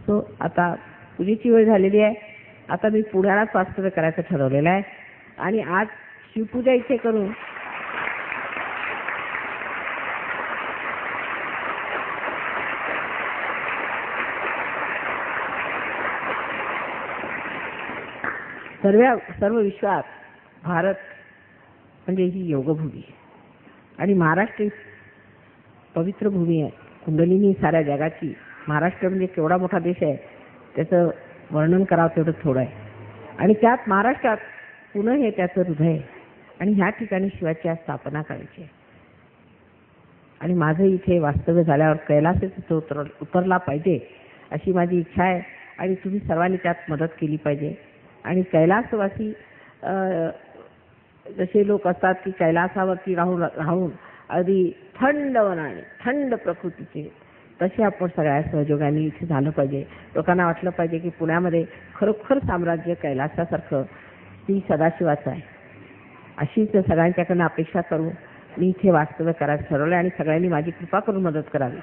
असो, आता पूजेची वेळ झालेली आहे. आता मी पुण्यालाच वास्तव्य करायचं ठरवलेलं आहे आणि आज शिवपूजा इथे करून सर्व विश्वात भारत म्हणजे ही योगभूमी आणि महाराष्ट्र पवित्र भूमी आहे. कुंडलिनी साऱ्या जगाची. महाराष्ट्र म्हणजे केवढा मोठा देश आहे, त्याचं वर्णन करावं तेवढं थोडं आहे. आणि त्यात महाराष्ट्रात पुणे हे त्याचं हृदय आणि ह्या ठिकाणी शिवाची स्थापना करायची आहे. आणि माझं इथे वास्तव्य झाल्यावर कैलासच इथं उतरला पाहिजे अशी माझी इच्छा आहे आणि तुम्ही सर्वांनी त्यात मदत केली पाहिजे. आणि कैलासवासी जसे लोक असतात की कैलासावरती राहून अगदी थंड वनाने थंड प्रकृतीचे, तसे आपण सगळ्या सहयोगाने इथे झालं पाहिजे. लोकांना वाटलं पाहिजे की पुण्यामध्ये खरोखर साम्राज्य कैलासासारखं ती सदाशिवाचं आहे. अशीच सगळ्यांच्याकडनं अपेक्षा करू मी इथे वास्तव्य करायचं ठरवलं आणि सगळ्यांनी माझी कृपा करून मदत करावी.